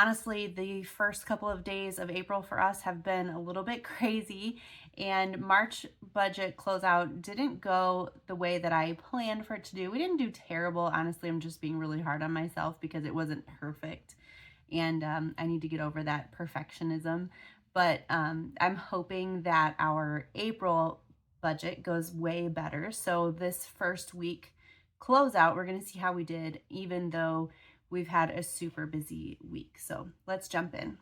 Honestly, the first couple of days of April for us have been a little bit crazy, and March budget closeout didn't go the way that I planned for it to do. We didn't do terrible. Honestly, I'm just being really hard on myself because it wasn't perfect, and I need to get over that perfectionism. But I'm hoping that our April budget goes way better. So this first week closeout, we're going to see how we did, even though we've had a super busy week. So let's jump in.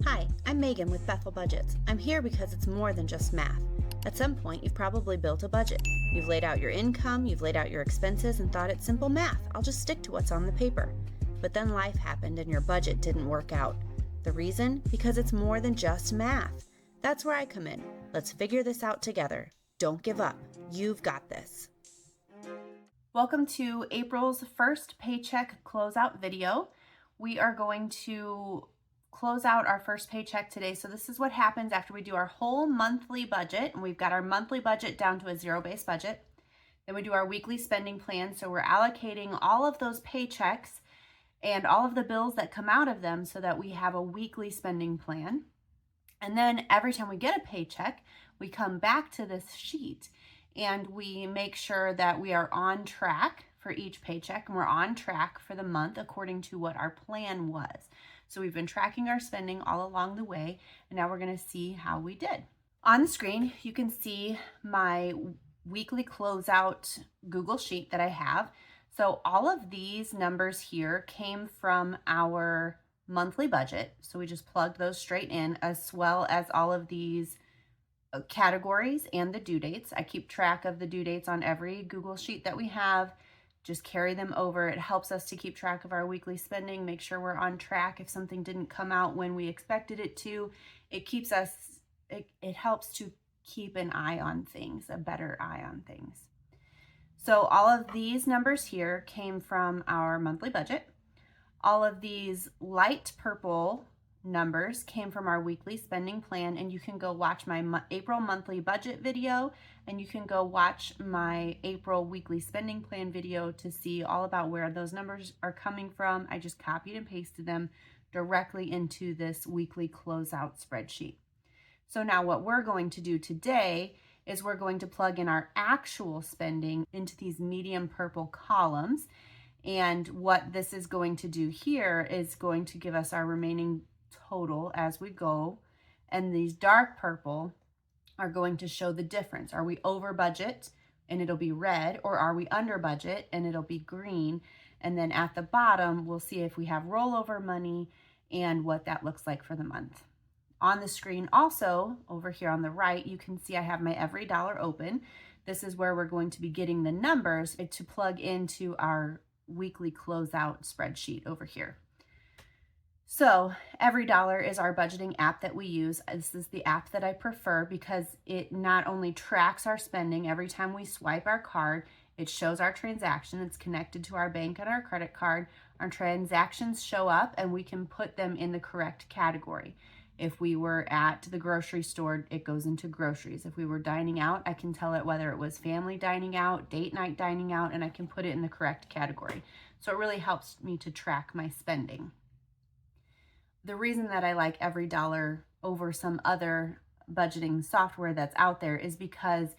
Hi, I'm Megan with Bethel Budgets. I'm here because it's more than just math. At some point, you've probably built a budget. You've laid out your income, you've laid out your expenses, and thought it's simple math. I'll just stick to what's on the paper. But then life happened and your budget didn't work out. The reason? Because it's more than just math. That's where I come in. Let's figure this out together. Don't give up. You've got this. Welcome to April's first paycheck closeout video. We are going to close out our first paycheck today. So this is what happens after we do our whole monthly budget, and we've got our monthly budget down to a zero-based budget. Then we do our weekly spending plan. So we're allocating all of those paychecks and all of the bills that come out of them so that we have a weekly spending plan. And then every time we get a paycheck, we come back to this sheet and we make sure that we are on track for each paycheck and we're on track for the month according to what our plan was. So we've been tracking our spending all along the way, and now we're going to see how we did. On the screen, you can see my weekly closeout Google sheet that I have. So all of these numbers here came from our monthly budget. So we just plugged those straight in, as well as all of these categories and the due dates. I keep track of the due dates on every Google sheet that we have. Just carry them over. It helps us to keep track of our weekly spending, make sure we're on track. If something didn't come out when we expected it to, it helps to keep an eye on things, a better eye on things. So all of these numbers here came from our monthly budget. All of these light purple numbers came from our weekly spending plan, and you can go watch my April monthly budget video, and you can go watch my April weekly spending plan video to see all about where those numbers are coming from. I just copied and pasted them directly into this weekly closeout spreadsheet. So now what we're going to do today is we're going to plug in our actual spending into these medium purple columns. And what this is going to do here is going to give us our remaining total as we go. And these dark purple are going to show the difference. Are we over budget? And it'll be red, or are we under budget? And it'll be green. And then at the bottom, we'll see if we have rollover money and what that looks like for the month. On the screen also, over here on the right, you can see I have my every dollar open. This is where we're going to be getting the numbers to plug into our weekly closeout spreadsheet over here. So Every Dollar is our budgeting app that we use. This is the app that I prefer because it not only tracks our spending every time we swipe our card, it shows our transaction. It's connected to our bank and our credit card. Our transactions show up and we can put them in the correct category. If we were at the grocery store, it goes into groceries. If we were dining out, I can tell it whether it was family dining out, date night dining out, and I can put it in the correct category. So it really helps me to track my spending. The reason that I like Every Dollar over some other budgeting software that's out there is because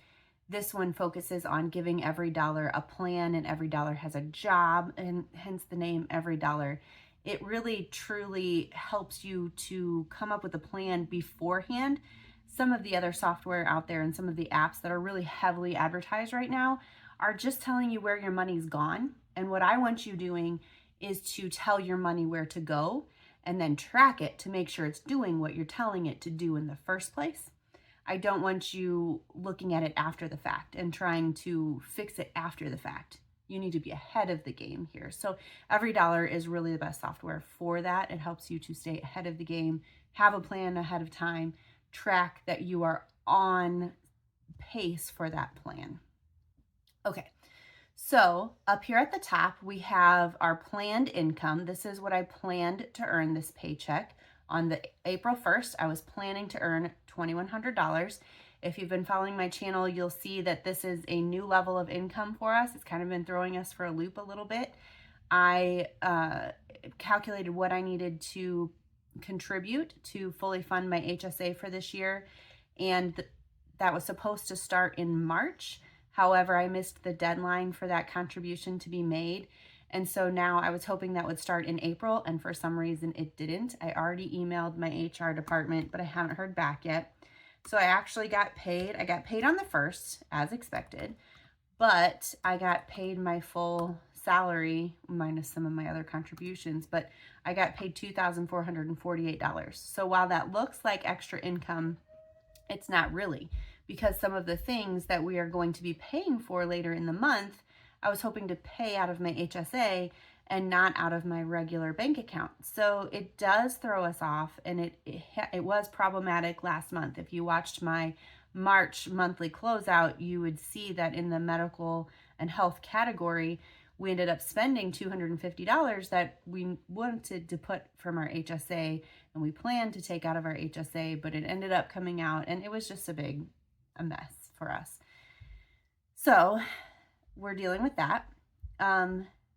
this one focuses on giving every dollar a plan, and every dollar has a job, and hence the name Every Dollar. It really truly helps you to come up with a plan beforehand. Some of the other software out there and some of the apps that are really heavily advertised right now are just telling you where your money's gone. And what I want you doing is to tell your money where to go and then track it to make sure it's doing what you're telling it to do in the first place. I don't want you looking at it after the fact and trying to fix it after the fact. You need to be ahead of the game here. So Every Dollar is really the best software for that. It helps you to stay ahead of the game, have a plan ahead of time, track that you are on pace for that plan. Okay, so up here at the top, we have our planned income. This is what I planned to earn this paycheck. On the April 1st, I was planning to earn $2,100. If you've been following my channel, you'll see that this is a new level of income for us. It's kind of been throwing us for a loop a little bit. I calculated what I needed to contribute to fully fund my HSA for this year, and that was supposed to start in March. However, I missed the deadline for that contribution to be made, and so now I was hoping that would start in April, and for some reason it didn't. I already emailed my HR department, but I haven't heard back yet. So I actually got paid. I got paid on the 1st, as expected, but I got paid my full salary minus some of my other contributions, but I got paid $2,448. So while that looks like extra income, it's not really, because some of the things that we are going to be paying for later in the month, I was hoping to pay out of my HSA and not out of my regular bank account. So it does throw us off, and it was problematic last month. If you watched my March monthly closeout, you would see that in the medical and health category, we ended up spending $250 that we wanted to put from our HSA, and we planned to take out of our HSA, but it ended up coming out, and it was just a mess for us. So we're dealing with that.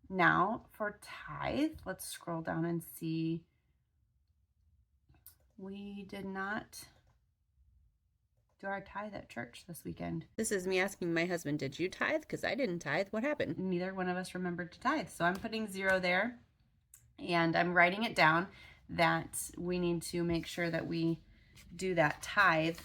Now for tithe, let's scroll down and see. We did not do our tithe at church this weekend. This is me asking my husband, did you tithe? Because I didn't tithe. What happened? Neither one of us remembered to tithe. So I'm putting 0 there, and I'm writing it down that we need to make sure that we do that tithe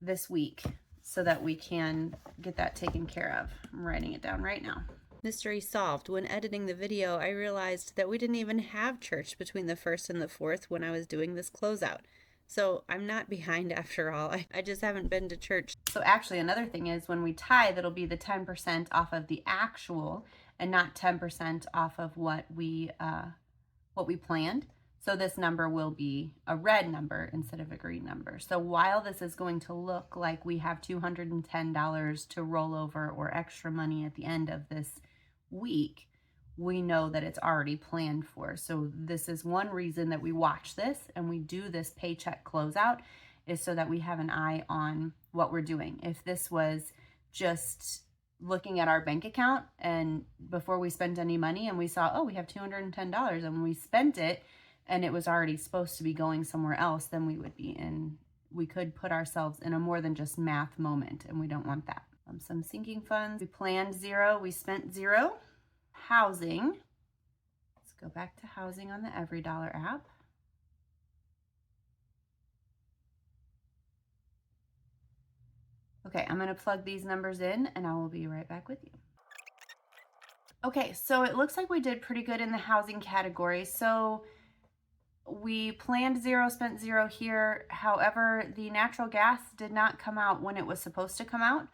this week so that we can get that taken care of. I'm writing it down right now. Mystery solved. When editing the video, I realized that we didn't even have church between the 1st and the 4th when I was doing this closeout. So I'm not behind after all. I just haven't been to church. So actually another thing is when we tithe, it'll be the 10% off of the actual and not 10% off of what we planned. So this number will be a red number instead of a green number. So while this is going to look like we have $210 to roll over or extra money at the end of this week, we know that it's already planned for. So this is one reason that we watch this and we do this paycheck closeout, is so that we have an eye on what we're doing. If this was just looking at our bank account and before we spent any money and we saw, oh, we have $210, and when we spent it and it was already supposed to be going somewhere else, then we could put ourselves in a more than just math moment, and we don't want that. Some sinking funds. We planned 0, we spent 0. Housing. Let's go back to housing on the EveryDollar app. Okay, I'm going to plug these numbers in and I will be right back with you. Okay, so it looks like we did pretty good in the housing category. So we planned 0, spent 0 here. However, the natural gas did not come out when it was supposed to come out.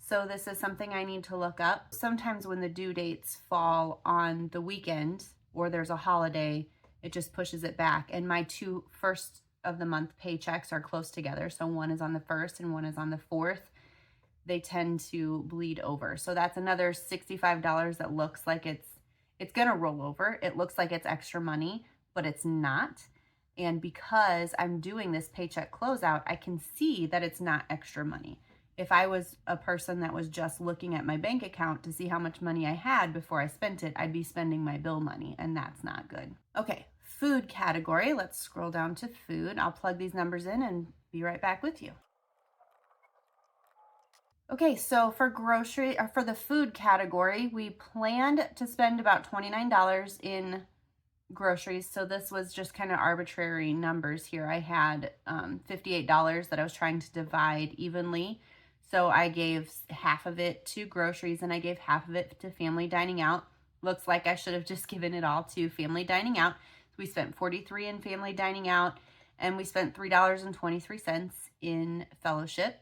So this is something I need to look up. Sometimes when the due dates fall on the weekend or there's a holiday, it just pushes it back. And my 2 first of the month paychecks are close together. So one is on the 1st and one is on the 4th. They tend to bleed over. So that's another $65 that looks like it's gonna roll over. It looks like it's extra money, but it's not. And because I'm doing this paycheck closeout, I can see that it's not extra money. If I was a person that was just looking at my bank account to see how much money I had before I spent it, I'd be spending my bill money, and that's not good. Okay, food category. Let's scroll down to food. I'll plug these numbers in and be right back with you. Okay, so for the food category, we planned to spend about $29 in groceries. So this was just kind of arbitrary numbers here. I had $58 that I was trying to divide evenly. So I gave half of it to groceries and I gave half of it to family dining out. Looks like I should have just given it all to family dining out. So we spent $43 in family dining out, and we spent $3.23 in fellowship.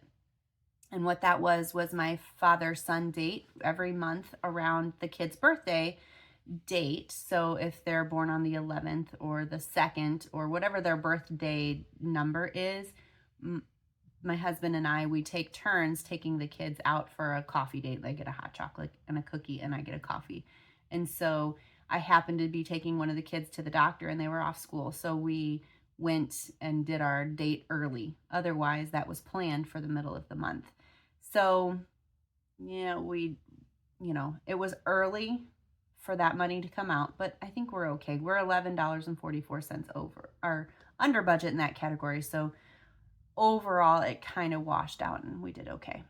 And what that was my father-son date every month around the kid's birthday date. So if they're born on the 11th or the 2nd or whatever their birthday number is, my husband and I, we take turns taking the kids out for a coffee date. They get a hot chocolate and a cookie and I get a coffee. And so I happened to be taking one of the kids to the doctor and they were off school. So we went and did our date early. Otherwise, that was planned for the middle of the month. So, yeah, it was early for that money to come out, but I think we're okay. We're $11.44 over or under budget in that category. So overall, it kind of washed out and we did okay.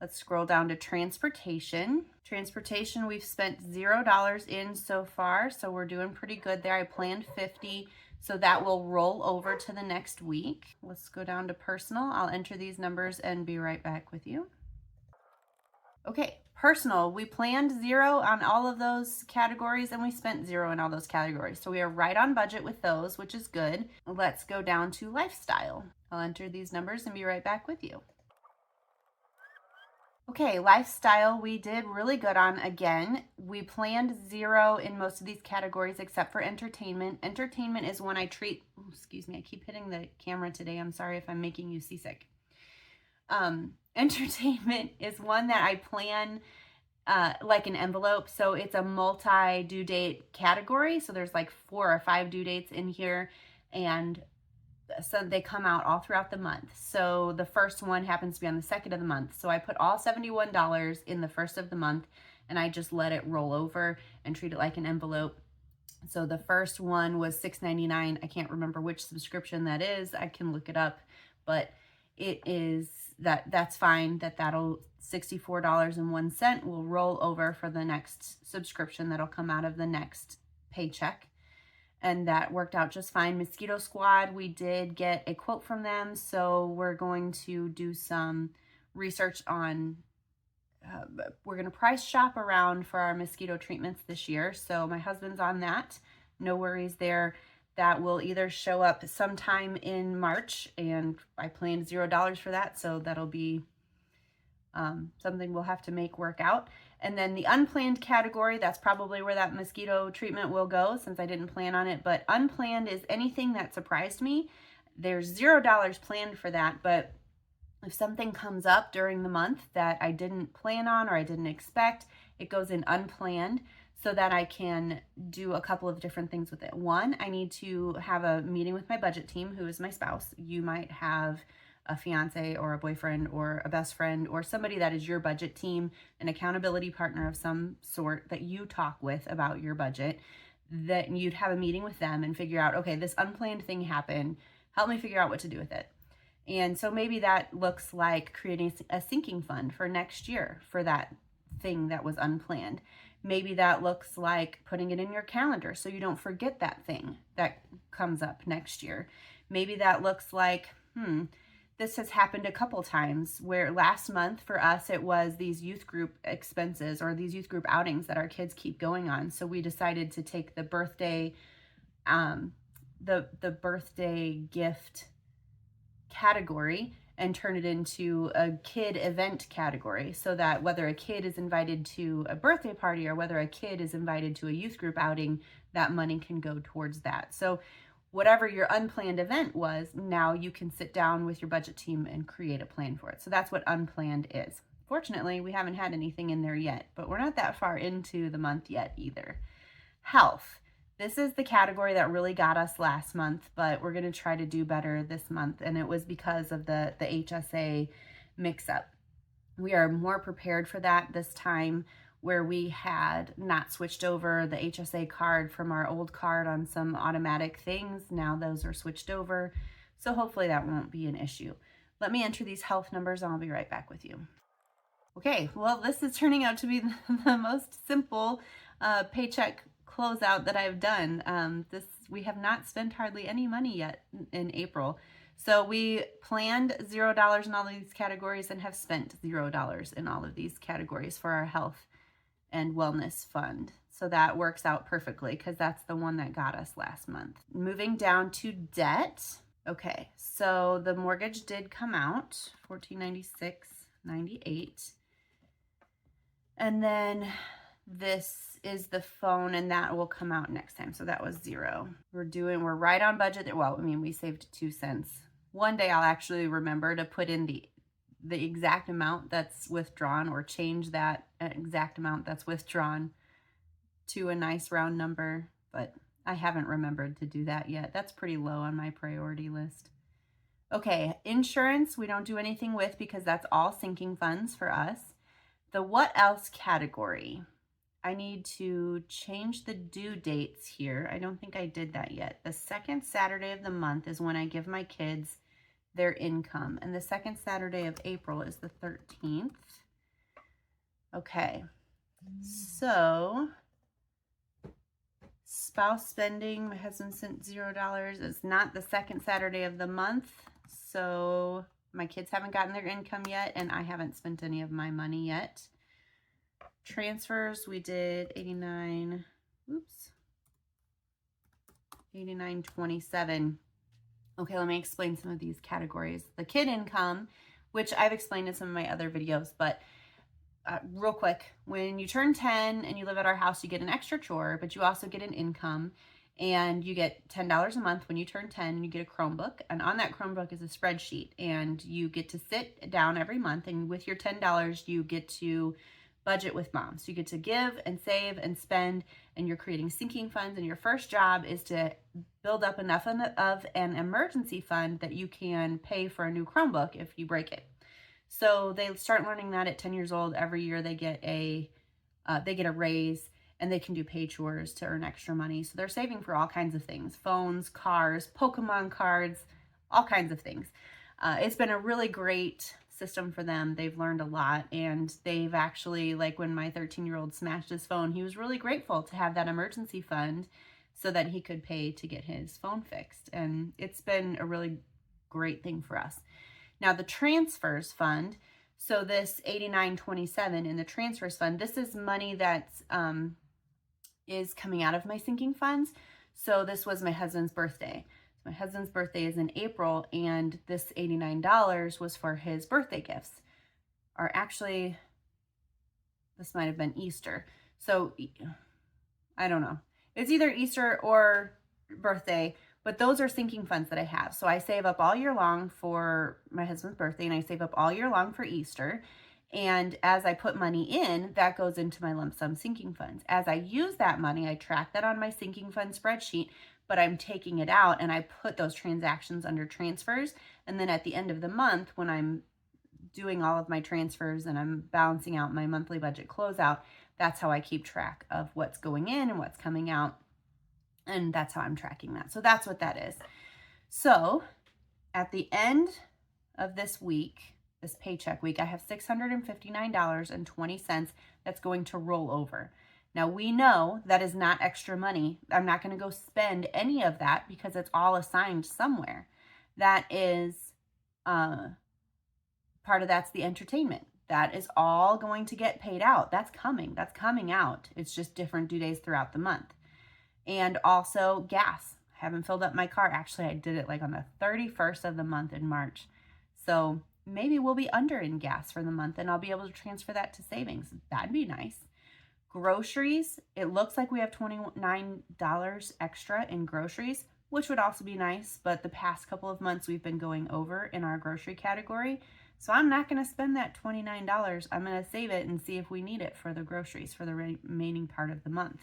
Let's scroll down to transportation. Transportation, we've spent $0 in so far, so we're doing pretty good there. I planned 50, so that will roll over to the next week. Let's go down to personal. I'll enter these numbers and be right back with you. Okay, personal, we planned 0 on all of those categories and we spent 0 in all those categories. So we are right on budget with those, which is good. Let's go down to lifestyle. I'll enter these numbers and be right back with you. Okay, lifestyle, we did really good on again. We planned 0 in most of these categories except for entertainment. Entertainment is when I treat, excuse me, I keep hitting the camera today. I'm sorry if I'm making you seasick. Entertainment is one that I plan like an envelope. So it's a multi due date category. So there's like 4 or 5 due dates in here, and so they come out all throughout the month. So the first one happens to be on the 2nd of the month. So I put all $71 in the first of the month and I just let it roll over and treat it like an envelope. So the first one was $6.99. I can't remember which subscription that is. I can look it up, but it is that's fine. That'll $64.01 will roll over for the next subscription that'll come out of the next paycheck. And that worked out just fine. Mosquito Squad, we did get a quote from them, so we're going to do some research on, we're going to price shop around for our mosquito treatments this year. So my husband's on that. No worries there. That will either show up sometime in March, and I planned $0 for that, so that'll be something we'll have to make work out. And then the unplanned category, that's probably where that mosquito treatment will go since I didn't plan on it. But unplanned is anything that surprised me. There's $0 planned for that, but if something comes up during the month that I didn't plan on or I didn't expect, it goes in unplanned so that I can do a couple of different things with it. One, I need to have a meeting with my budget team, who is my spouse. You might have a fiance or a boyfriend or a best friend or somebody that is your budget team, an accountability partner of some sort that you talk with about your budget, that you'd have a meeting with them and figure out, okay, this unplanned thing happened. Help me figure out what to do with it. And so maybe that looks like creating a sinking fund for next year for that thing that was unplanned. Maybe that looks like putting it in your calendar so you don't forget that thing that comes up next year. Maybe that looks like, this has happened a couple times where last month for us, it was these youth group expenses or these youth group outings that our kids keep going on. So we decided to take the birthday, the birthday gift category and turn it into a kid event category, so that whether a kid is invited to a birthday party or whether a kid is invited to a youth group outing, that money can go towards that. So whatever your unplanned event was, now you can sit down with your budget team and create a plan for it. So that's what unplanned is. Fortunately, we haven't had anything in there yet, but we're not that far into the month yet either. Health. This is the category that really got us last month, but we're going to try to do better this month. And it was because of the HSA mix-up. We are more prepared for that this time, where we had not switched over the HSA card from our old card on some automatic things. Now those are switched over. So hopefully that won't be an issue. Let me enter these health numbers and I'll be right back with you. Okay, well, this is turning out to be the most simple paycheck closeout that I've done. We have not spent hardly any money yet in April. So we planned $0 in all of these categories and have spent $0 in all of these categories for our health and wellness fund. So that works out perfectly because that's the one that got us last month. Moving down to debt. Okay, so the mortgage did come out, $1,496.98. And then this is the phone, and that will come out next time. So that was 0. We're right on budget. Well, I mean, we saved 2 cents. One day I'll actually remember to put in the exact amount that's withdrawn, or change that exact amount that's withdrawn to a nice round number, but I haven't remembered to do that yet. That's pretty low on my priority list. Okay, insurance we don't do anything with because that's all sinking funds for us. The what else category, I need to change the due dates here. I don't think I did that yet. The second Saturday of the month is when I give my kids their income, and the second Saturday of April is the 13th. Okay, so spouse spending, my husband sent $0. It's not the second Saturday of the month, so my kids haven't gotten their income yet, and I haven't spent any of my money yet. Transfers, we did 89.27. Okay, let me explain some of these categories. The kid income, which I've explained in some of my other videos, but real quick, when you turn 10 and you live at our house, you get an extra chore, but you also get an income, and you get $10 a month when you turn 10, and you get a Chromebook, and on that Chromebook is a spreadsheet, and you get to sit down every month, and with your $10, you get to budget with mom. So you get to give and save and spend, and you're creating sinking funds, and your first job is to build up enough of an emergency fund that you can pay for a new Chromebook if you break it. So they start learning that at 10 years old. Every year they get a raise, and they can do pay chores to earn extra money. So they're saving for all kinds of things: phones, cars, Pokemon cards, all kinds of things. It's been a really great system for them. They've learned a lot, and they've actually, like when my 13-year-old smashed his phone, he was really grateful to have that emergency fund so that he could pay to get his phone fixed. And it's been a really great thing for us. Now the transfers fund, so this 89.27 in the transfers fund, this is money that is coming out of my sinking funds. So this was my husband's birthday. My husband's birthday is in April, and this $89 was for his birthday gifts. Or actually, this might have been Easter. So I don't know. It's either Easter or birthday, but those are sinking funds that I have. So I save up all year long for my husband's birthday, and I save up all year long for Easter. And as I put money in, that goes into my lump sum sinking funds. As I use that money, I track that on my sinking fund spreadsheet, but I'm taking it out and I put those transactions under transfers. And then at the end of the month, when I'm doing all of my transfers and I'm balancing out my monthly budget closeout, that's how I keep track of what's going in and what's coming out. And that's how I'm tracking that. So that's what that is. So at the end of this week, this paycheck week, I have $659.20 that's going to roll over. Now we know that is not extra money. I'm not going to go spend any of that because it's all assigned somewhere. That is, part of that's the entertainment. That is all going to get paid out. That's coming out. It's just different due days throughout the month. And also gas. I haven't filled up my car. Actually, I did it like on the 31st of the month in March. So maybe we'll be under in gas for the month, and I'll be able to transfer that to savings. That'd be nice. Groceries, it looks like we have $29 extra in groceries, which would also be nice, but the past couple of months we've been going over in our grocery category. So I'm not going to spend that $29. I'm going to save it and see if we need it for the groceries for the remaining part of the month.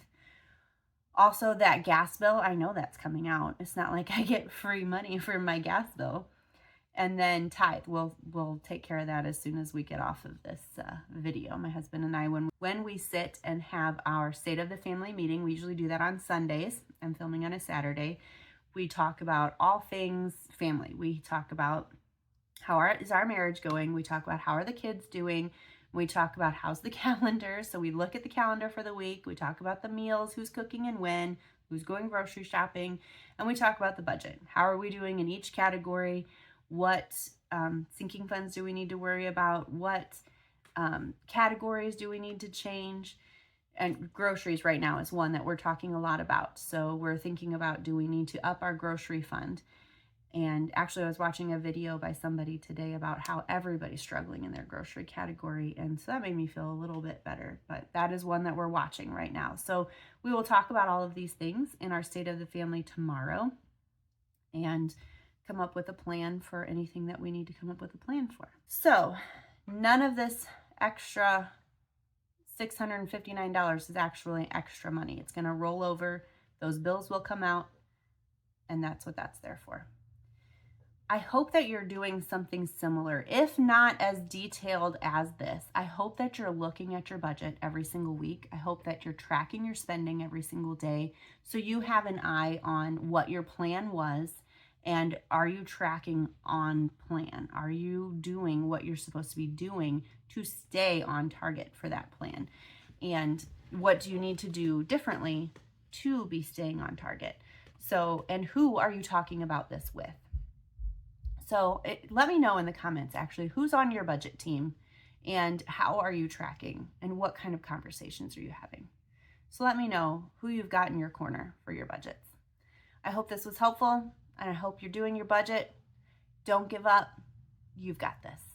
Also, that gas bill, I know that's coming out. It's not like I get free money for my gas bill. And then tithe, we'll take care of that as soon as we get off of this video. My husband and I, when we sit and have our State of the Family meeting, we usually do that on Sundays. I'm filming on a Saturday. We talk about all things family. We talk about how is our marriage going. We talk about how are the kids doing. We talk about how's the calendar. So we look at the calendar for the week. We talk about the meals, who's cooking and when, who's going grocery shopping, and we talk about the budget. How are we doing in each category? What sinking funds do we need to worry about? What categories do we need to change? And groceries right now is one that we're talking a lot about. So we're thinking about, do we need to up our grocery fund? And actually, I was watching a video by somebody today about how everybody's struggling in their grocery category. And so that made me feel a little bit better. But that is one that we're watching right now. So we will talk about all of these things in our State of the Family tomorrow and come up with a plan for anything that we need to come up with a plan for. So none of this extra $659 is actually extra money. It's going to roll over. Those bills will come out. And that's what that's there for. I hope that you're doing something similar, if not as detailed as this. I hope that you're looking at your budget every single week. I hope that you're tracking your spending every single day so you have an eye on what your plan was and are you tracking on plan? Are you doing what you're supposed to be doing to stay on target for that plan? And what do you need to do differently to be staying on target? So, and who are you talking about this with? So let me know in the comments, actually, who's on your budget team and how are you tracking and what kind of conversations are you having? So let me know who you've got in your corner for your budgets. I hope this was helpful and I hope you're doing your budget. Don't give up. You've got this.